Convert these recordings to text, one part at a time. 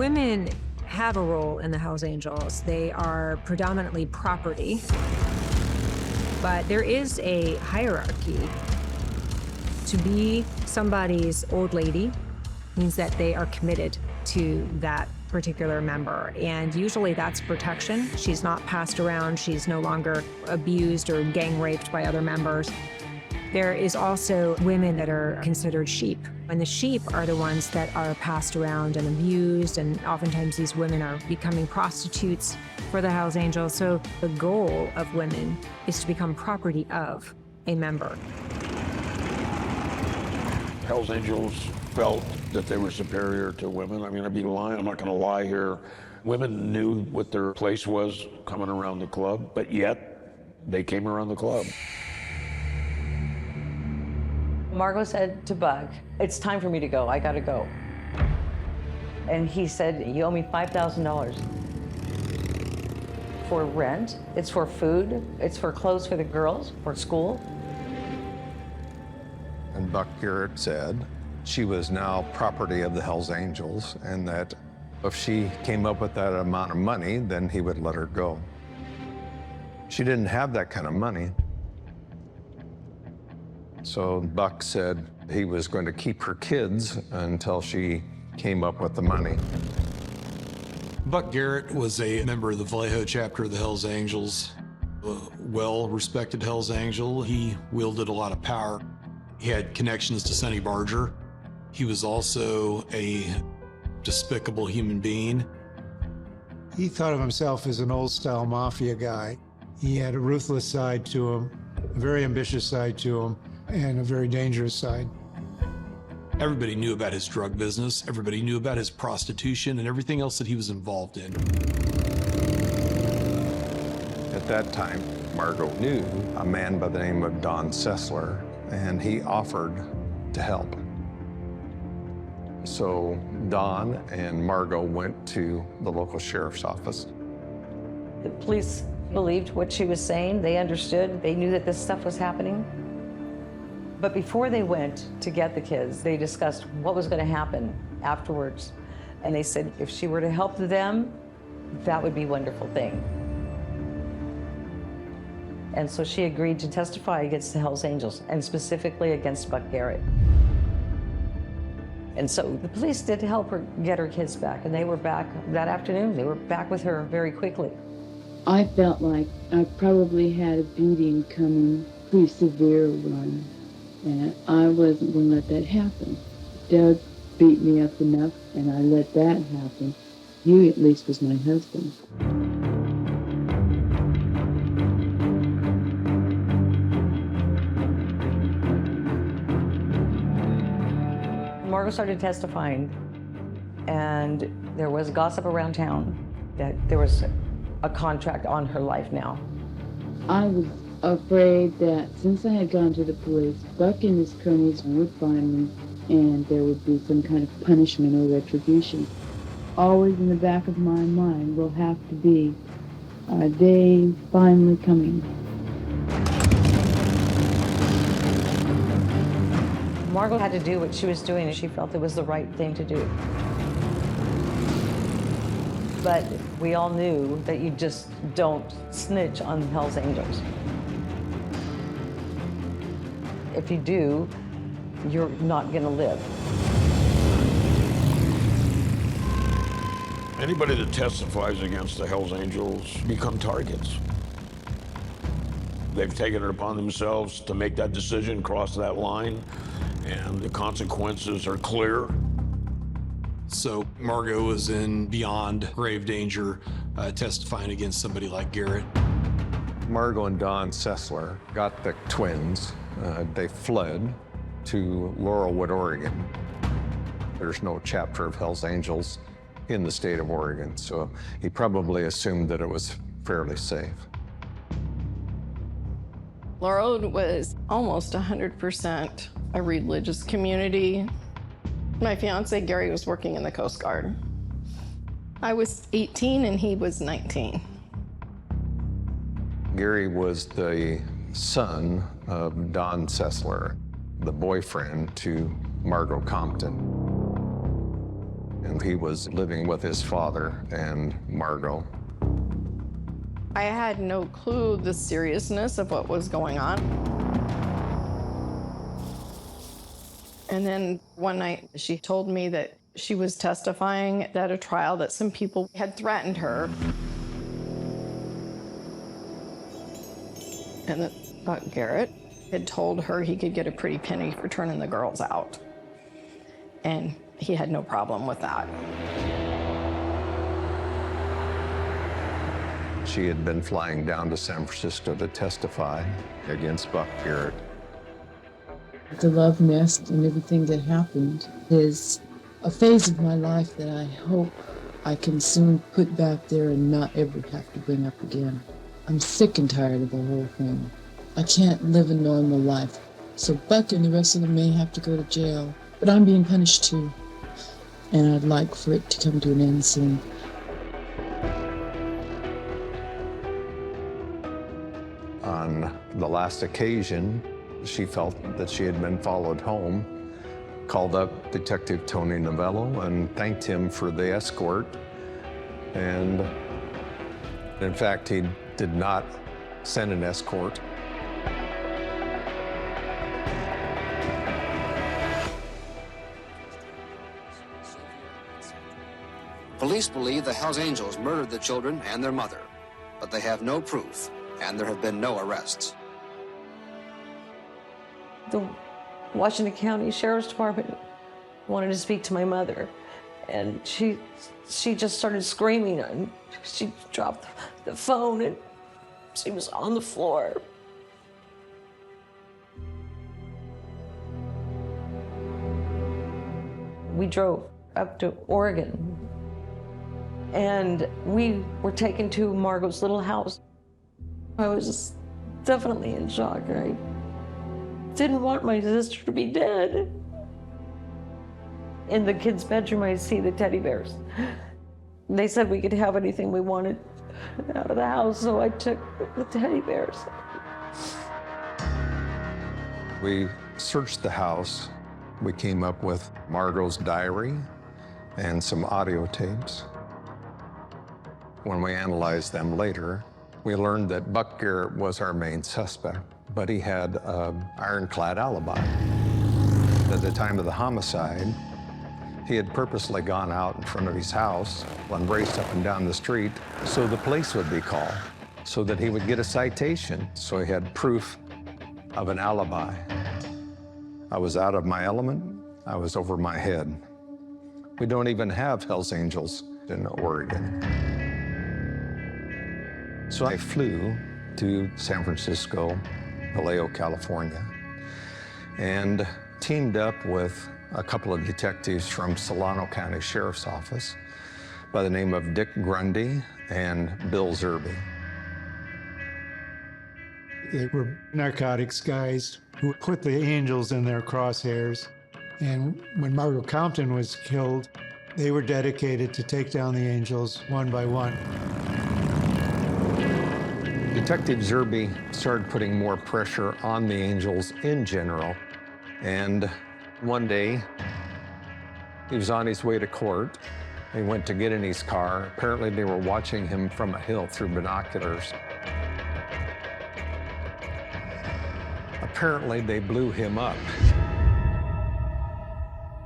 Women have a role in the Hells Angels. They are predominantly property, but there is a hierarchy. To be somebody's old lady means that they are committed to that particular member, and usually that's protection. She's not passed around, she's no longer abused or gang raped by other members. There is also women that are considered sheep, and the sheep are the ones that are passed around and abused, and oftentimes these women are becoming prostitutes for the Hells Angels. So the goal of women is to become property of a member. Hells Angels felt that they were superior to women. I mean, I'd be lying, I'm not gonna lie here. Women knew what their place was coming around the club, but yet they came around the club. Margo said to Buck, "It's time for me to go, I gotta go." And he said, "You owe me $5,000 for rent, it's for food, it's for clothes for the girls, for school." And Buck Garrett said she was now property of the Hells Angels, and that if she came up with that amount of money, then he would let her go. She didn't have that kind of money. So Buck said he was going to keep her kids until she came up with the money. Buck Garrett was a member of the Vallejo chapter of the Hells Angels, a well-respected Hells Angel. He wielded a lot of power. He had connections to Sonny Barger. He was also a despicable human being. He thought of himself as an old-style mafia guy. He had a ruthless side to him, a very ambitious side to him, and a very dangerous side. Everybody knew about his drug business. Everybody knew about his prostitution and everything else that he was involved in. At that time, Margo knew a man by the name of Don Sessler, and he offered to help. So Don and Margo went to the local sheriff's office. The police believed what she was saying. They understood. They knew that this stuff was happening. But before they went to get the kids, they discussed what was going to happen afterwards. And they said if she were to help them, that would be a wonderful thing. And so she agreed to testify against the Hells Angels, and specifically against Buck Garrett. And so the police did help her get her kids back, and they were back that afternoon. They were back with her very quickly. I felt like I probably had a beating coming, pretty severe one, and I wasn't going to let that happen. Doug beat me up enough, and I let that happen. He at least was my husband. Margo started testifying, and there was gossip around town that there was a contract on her life now. I was afraid that since I had gone to the police, Buck and his cronies would find me, and there would be some kind of punishment or retribution. Always in the back of my mind will have to be, are they finally coming? Margo had to do what she was doing, and she felt it was the right thing to do. But we all knew that you just don't snitch on Hells Angels. If you do, you're not going to live. Anybody that testifies against the Hells Angels become targets. They've taken it upon themselves to make that decision, cross that line, and the consequences are clear. So Margo was in beyond grave danger testifying against somebody like Garrett. Margo and Don Sessler got the twins. They fled to Laurelwood, Oregon. There's no chapter of Hells Angels in the state of Oregon, so he probably assumed that it was fairly safe. Laurelwood was almost 100% a religious community. My fiance, Gary, was working in the Coast Guard. I was 18 and he was 19. Gary was the son of Don Sessler, the boyfriend to Margo Compton. and he was living with his father and Margo. I had no clue the seriousness of what was going on. And then one night she told me that she was testifying at a trial that some people had threatened her. And that Buck Garrett had told her he could get a pretty penny for turning the girls out. And he had no problem with that. She had been flying down to San Francisco to testify against Buck Garrett. The love nest and everything that happened is a phase of my life that I hope I can soon put back there and not ever have to bring up again. I'm sick and tired of the whole thing. I can't live a normal life. So Buck and the rest of them may have to go to jail, but I'm being punished too. And I'd like for it to come to an end soon. On the last occasion, she felt that she had been followed home, called up Detective Tony Novello and thanked him for the escort. And in fact, he did not send an escort. Police believe the Hells Angels murdered the children and their mother, but they have no proof, and there have been no arrests. The Washington County Sheriff's Department wanted to speak to my mother, and she just started screaming, and she dropped the phone, and she was on the floor. We drove up to Oregon, and we were taken to Margo's little house. I was just definitely in shock. I didn't want my sister to be dead. In the kids' bedroom, I see the teddy bears. They said we could have anything we wanted out of the house, so I took the teddy bears. We searched the house. We came up with Margo's diary and some audio tapes. When we analyzed them later, we learned that Buck Garrett was our main suspect, but he had an ironclad alibi. At the time of the homicide, he had purposely gone out in front of his house and raced up and down the street so the police would be called, so that he would get a citation, so he had proof of an alibi. I was out of my element. I was over my head. We don't even have Hells Angels in Oregon. So I flew to San Francisco, Vallejo, California, and teamed up with a couple of detectives from Solano County Sheriff's Office by the name of Dick Grundy and Bill Zerby. They were narcotics guys who put the Angels in their crosshairs. And when Margo Compton was killed, they were dedicated to take down the Angels one by one. Detective Zerby started putting more pressure on the Angels in general. And one day, he was on his way to court. He went to get in his car. Apparently, they were watching him from a hill through binoculars. Apparently, they blew him up.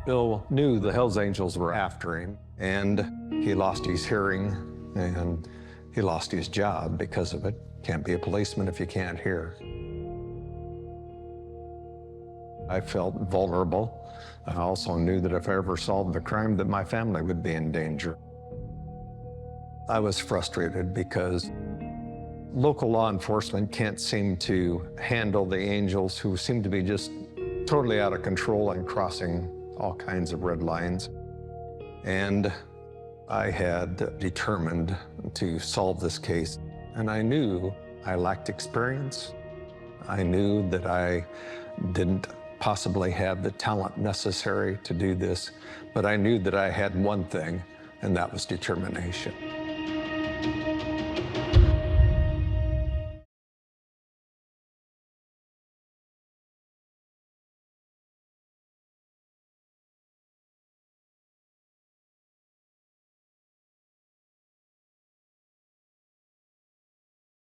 Bill knew the Hells Angels were after him, and he lost his hearing, and he lost his job because of it. Can't be a policeman if you can't hear. I felt vulnerable. I also knew that if I ever solved the crime, that my family would be in danger. I was frustrated because local law enforcement can't seem to handle the Angels, who seem to be just totally out of control and crossing all kinds of red lines. And I had determined to solve this case. And I knew I lacked experience. I knew that I didn't possibly have the talent necessary to do this, but I knew that I had one thing, and that was determination.